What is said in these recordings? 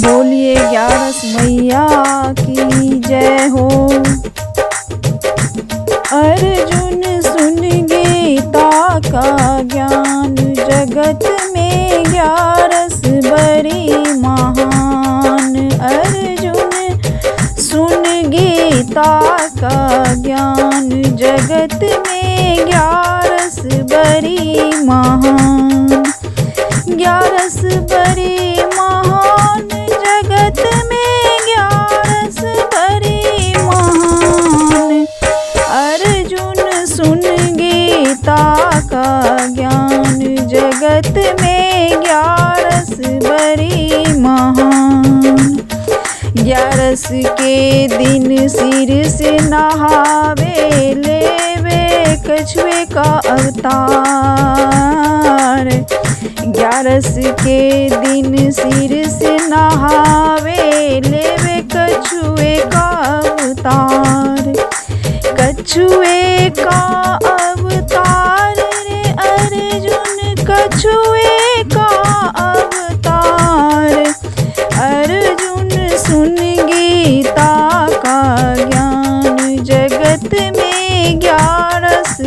बोलिए ग्यारस मैया की जय हो। अर्जुन सुन गीता का ज्ञान, जगत में ग्यारस बड़ी महान। अर्जुन सुन गीता का ज्ञान, जगत में ग्यारस बड़ी महान। ग्यारस बड़ी महान, जगत में ग्यारस बड़ी महान। अर्जुन सुन गीता का ज्ञान, जगत में ग्यारस बड़ी महान। ग्यारस के दिन सिर से नहावे, लेवे कछुए का अवतार। ग्यारस के दिन सिर से नहावे, लेवे कछुए का अवतार। कछुए का अवतार रे अर्जुन, कछुए का अवतार। अर्जुन सुन गीता का ज्ञान, जगत में ग्यारस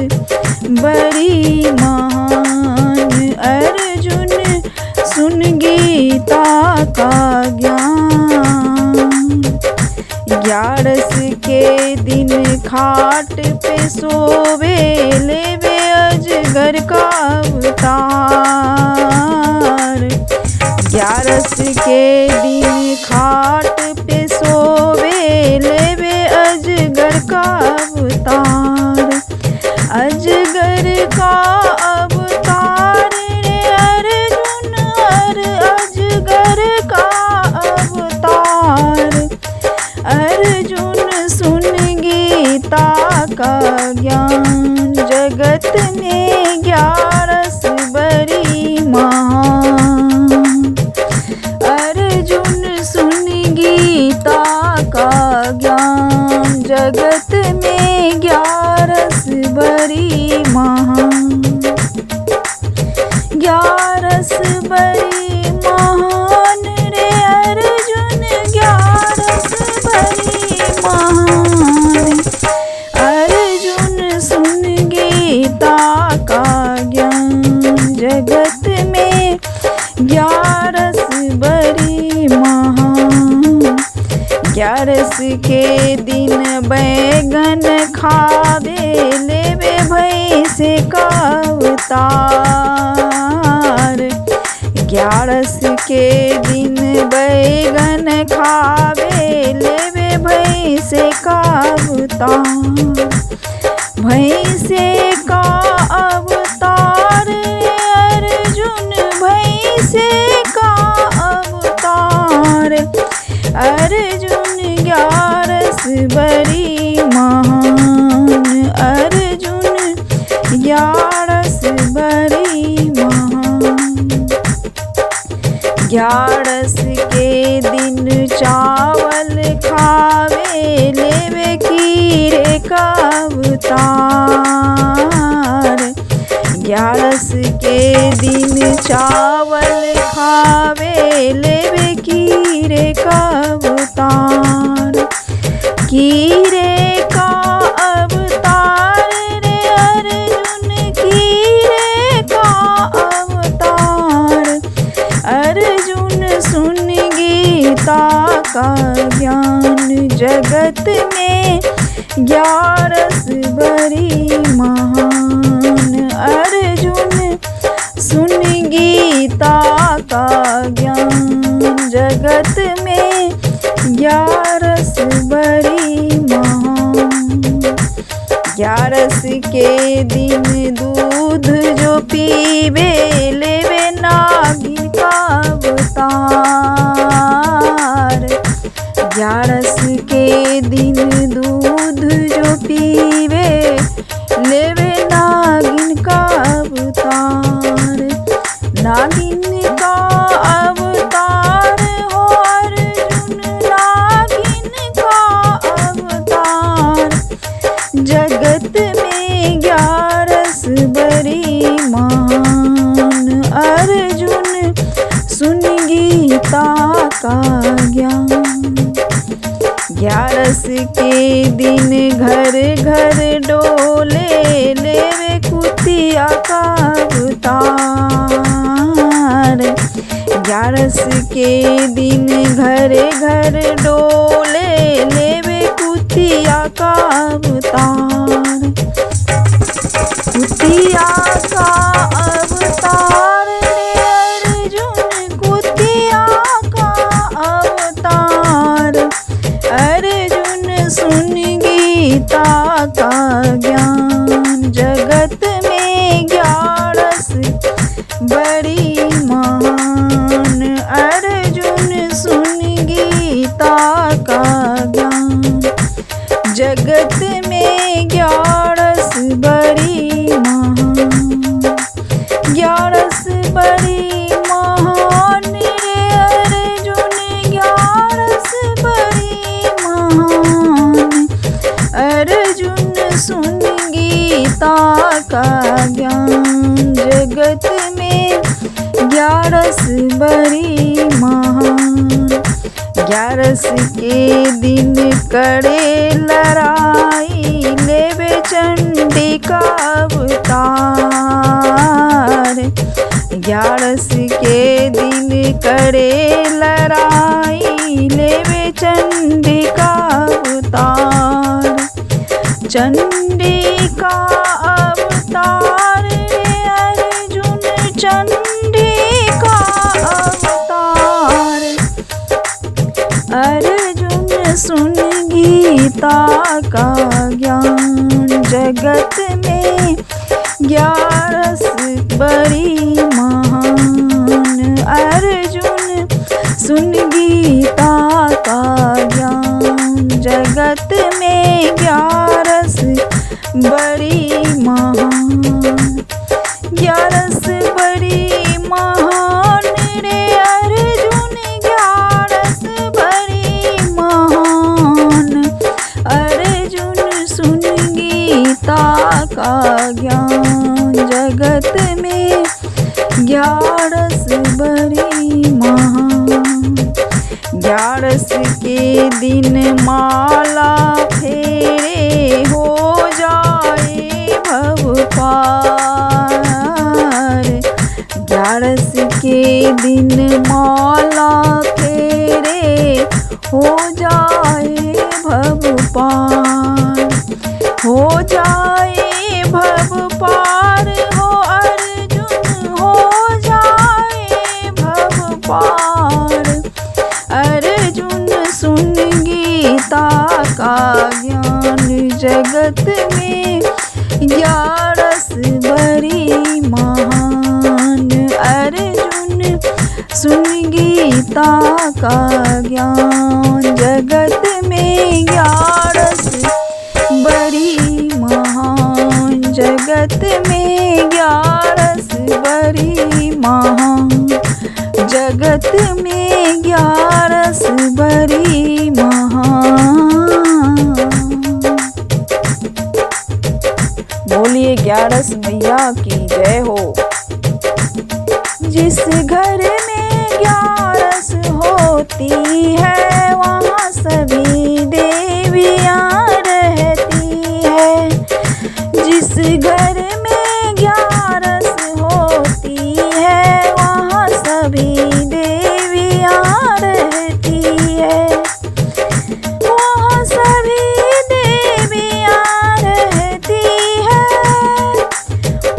बड़ी महान। अर्जुन सुन गीता का ज्ञान। ग्यारस के दिन खाट पे सोवे, लेवे अजगर का अवतार। ग्यारस के दिन खाट पे सोवे, लेवे अजगर का अवतार। अजगर का अवतार रे अर्जुन, अजगर का अवतार। अर्जुन सुन गीता का ज्ञान, जगत में ग्यारस बड़ी महान। अर्जुन सुन गीता का ज्ञान, जगत में ग्यारस बड़ी महान। ग्यारस बड़ी महान रे अर्जुन, ग्यारस बड़ी महान। अर्जुन सुन गीता का ज्ञान, जगत में ग्यारस बड़ी महान। ग्यारस के दिन बैगन खावे, लेवे भैंसे का अवतार। ग्यारस के दिन बैगन खावे, लेवे भैंसे का अवतार। भैंसे का अवतार अर्जुन, भैंसे का अवतार। अर्जुन ग्यारस बड़ी महान। अर्जुन ग्यारस बड़ी महान। ग्यारस के दिन चावल खावे, लेवे खीरे का अवतार। ग्यारस के दिन चावल खावे, लेवे खीरे का अवतार। खीरे का अवतार रे अर्जुन, खीरे का अवतार। अर्जुन सुन गीता का ज्ञान, जगत में ग्यारस बड़ी महान। अर्जुन सुन गीता का ज्ञान, जगत में ग्यारस बड़ी महान। ग्यारस के दिन दूध जो पीवे, लेवे नागिन का अवतार। ग्यारस के दिन दूध जो पीवे, लेवे नागिन का अवतार। नागिन का अवतार हो अर्जुन, नागिन का अवतार। जगत में ग्यारस बड़ी महान। अर्जुन सुन गीता का ज्ञान। ग्यारस के दिन घर घर डोले लेवे कुतिया का अवतार। ग्यारस के दिन घर घर डोले लेवे कुतिया का अवतार। कुतिया का अवतार ले अर्जुन कुतिया का अवतार। अर्जुन सुन गीता का ज्ञान। जगत में ग्यारस बड़ी महान। अर्जुन सुन गीता का ज्ञान। जगत में ग्यारस बड़ी महान। ग्यारस बड़ी महान रे अर्जुन ग्यारस बड़ी महान। अर्जुन सुन गीता का ज्ञान। जगत में ग्यारस बड़ी महान। ग्यारस के दिन करे लड़ाई लेवे चंडिका अवतार। ग्यारस के दिन करे लड़ाई लेवे चंडिका अवतार। चंडिका अवतार रे अर्जुन चंडिका अवतार। अर्जुन सुन गीता का ज्ञान। जगत में ग्यारस बड़ी महान। अर्जुन सुन गीता का ज्ञान। जगत में ग्यारस बड़ी महान। ग्यारस बड़ी महान रे अर्जुन ग्यारस बड़ी महान। अर्जुन सुन गीता का ज्ञान। जगत में ग्यारस बड़ी महान। ग्यारस के दिन माला फेरे हो जाए भव पार। ग्यारस के दिन माला फेरे हो जाए भव पार। हो जाए भव पार हो अर्जुन हो जाए भव पार। अर्जुन सुन गीता का ज्ञान। जगत में ग्यारस बड़ी महान। अर्जुन सुन गीता का ज्ञान। जगत में ग्यारस बड़ी महान। जगत में ग्यारस बड़ी महान। जगत में ग्यारस बड़ी महान। बोलिए ग्यारस मैया की जय हो। जिस घर में ग्यारस होती है वहाँ सभी देवियाँ रहती है। जिस घर में ग्यारस होती है वहाँ सभी देवियाँ रहती है। वहाँ सभी देवियाँ रहती है।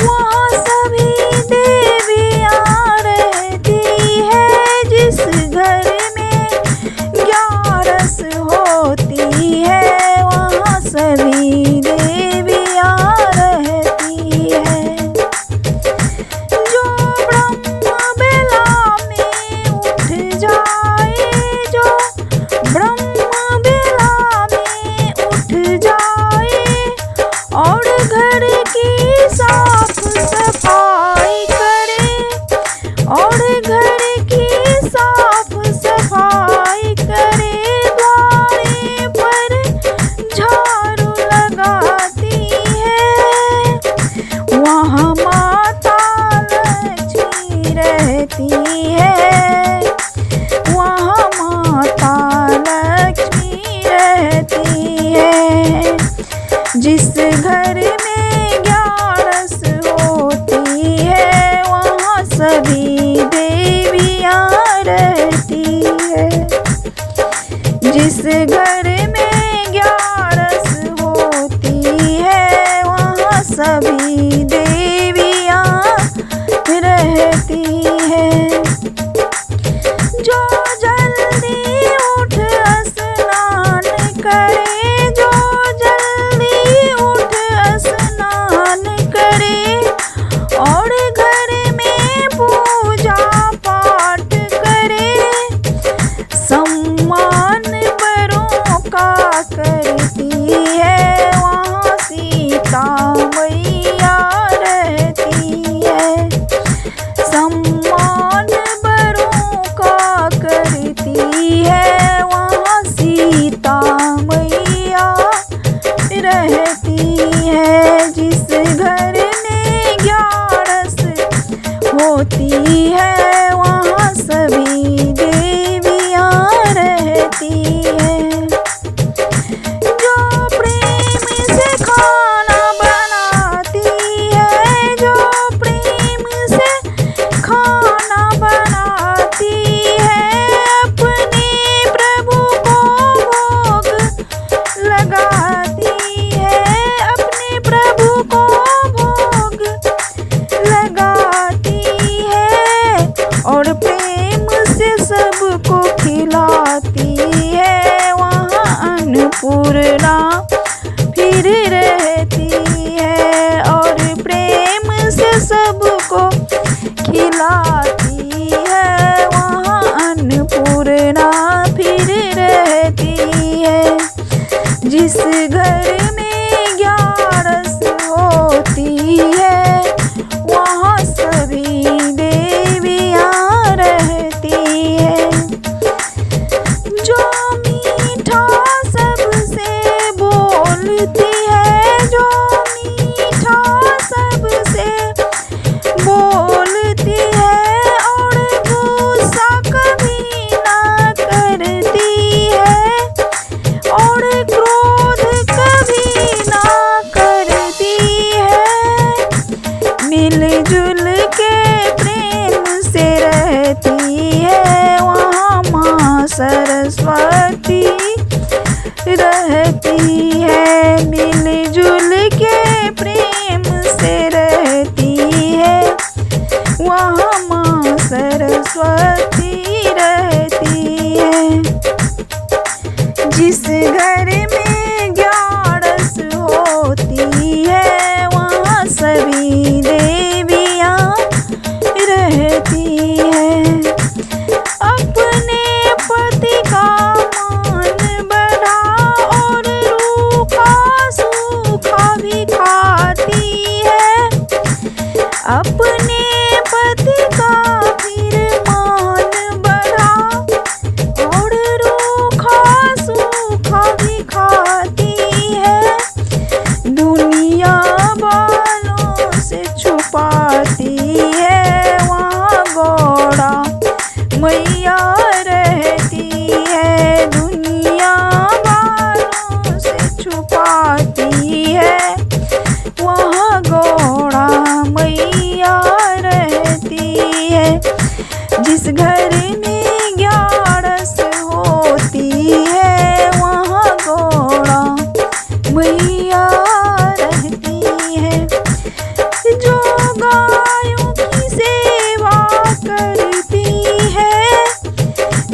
वहाँ सभी देवियाँ रहती है। जिस घर में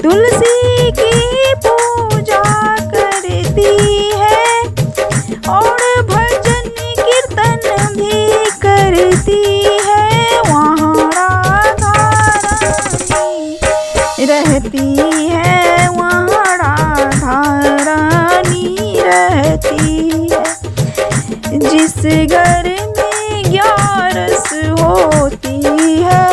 तुलसी की पूजा करती है और भजन कीर्तन भी करती है। वहाँ राधा रानी रहती है, वहाँ राधा रानी रहती है। जिस घर में ग्यारस होती है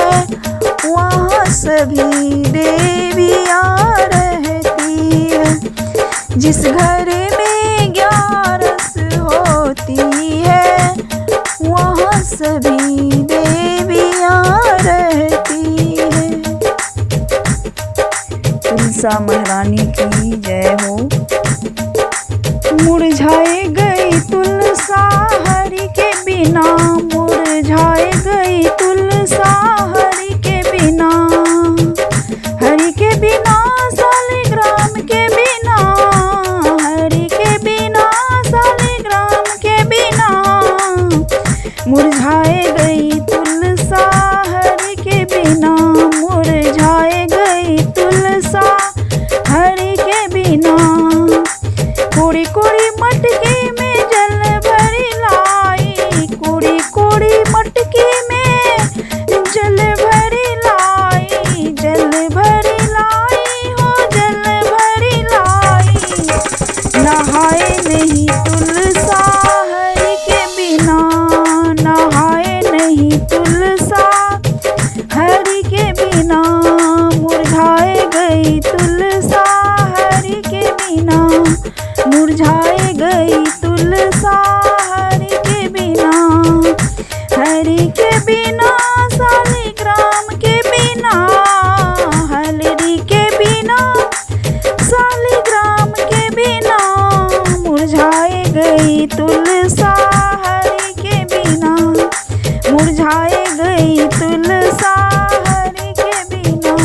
वहाँ सभी देवियाँ रहती है। जिस घर में ग्यारस होती है वहाँ सभी देवियाँ रहती है। तुलसा महारानी की जय हो। मुरझाए गई तुलसा हरि के बिना, मुरझाए गई तुलसा हरि के बिना, हरि के बिना शालिग्राम के बिना, हरि के बिना शालिग्राम के बिना। मुरझाए गई तुलसा हरि के बिना, मुरझाए गई तुलसा हरि के बिना। कोड़ी कोड़ी मटके में जल भरी लाई, कोड़ी कोड़ी मटके में जल भरी लाई, जल भरी लाई हो जल भरी लाई। नहाए नहीं तुलसा हरि के बिना, नहाए नहीं तुलसा हरि के बिना। मुरझाए गई तुलसा हरि के बिना, मुरझाए गई तुलसा हरि के बिना। हरि के बिना शालिग्राम के बिना, हरि के बिना शालिग्राम के बिना। मुरझाए गई तुलसा हरि के बिना, मुरझाए गई तुलसा हरि के बिना।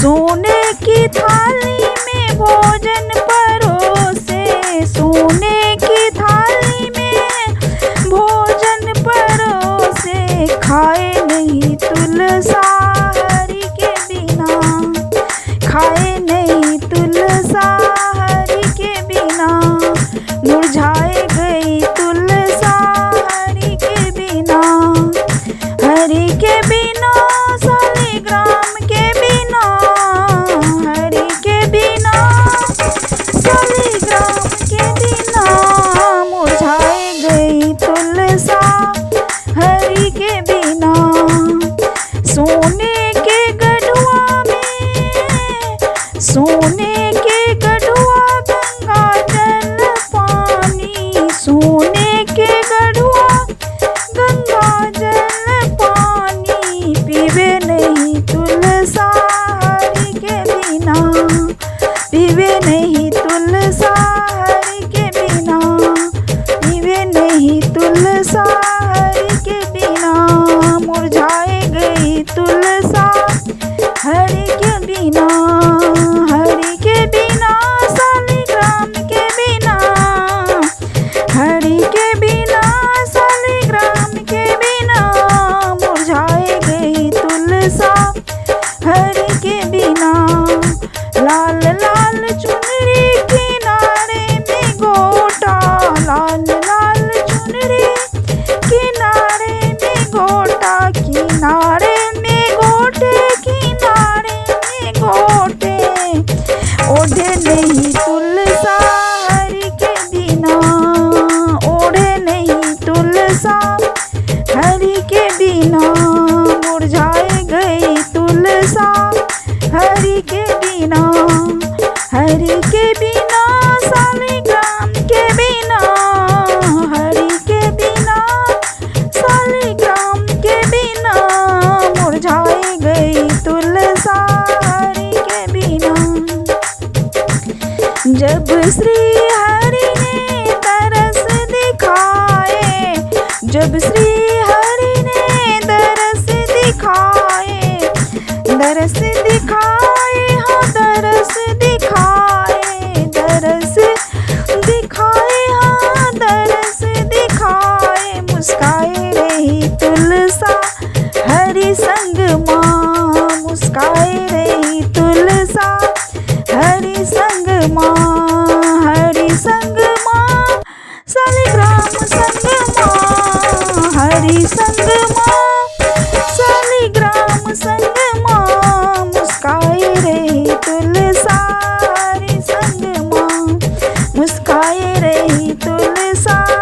सोने की थाली में भोजन परोसे, सोने की थाली में भोजन परोसे। खाए नहीं तुलसा हरि के बिना, खाए नहीं तुलसा हरि के बिना। मुरझाए गई तुलसा हरि के बिना, हरि के बिना शालिग्राम के बिना, हरि के बिना शालिग्राम के बिना। मुरझाए गई तुलसा हरि के बिना। सोने के गढ़वा में, सोने के गढ़वा गंगा जल पानी, सोने के गढ़वा गंगा जल पानी। पीवे नहीं तुलसा हरि के बिना, पीवे नहीं तुलसा हरि के बिना, पीवे नहीं तुलसा हरि के बिना। मुरझाए गई तुलसा हरि के बिना, हरि के बिना शालिग्राम के बिना, हरि के बिना शालिग्राम के बिना। मुरझाए गई तुलसा हरि के बिना। लाल लाल चुनरी किनारे में गोटा, लाल लाल चुनरी किनारे में गोटा, किनारे में गोटे, किनारे में गोटे। ओढ़े नहीं तुलसा हरि के बिना, ओढ़े नहीं तुलसा हरि के बिना। मुरझाए गई तुलसा हरि के बिना, हरि के बिना शालिग्राम के बिना, हरि के बिना शालिग्राम के बिना। मुरझाए गई तुलसा हरि के बिना। जब श्री हरि ने तरस दिखाए, जब श्री हरि ने तरस दिखाए, दरस दिखाए, हाँ दरस दिखाए, दरस दिखाए, हाँ दरस दिखाए। मुस्काए रही तुलसा हरि संग माँ, मुस्काए रही तुलसा आए रही तुलसा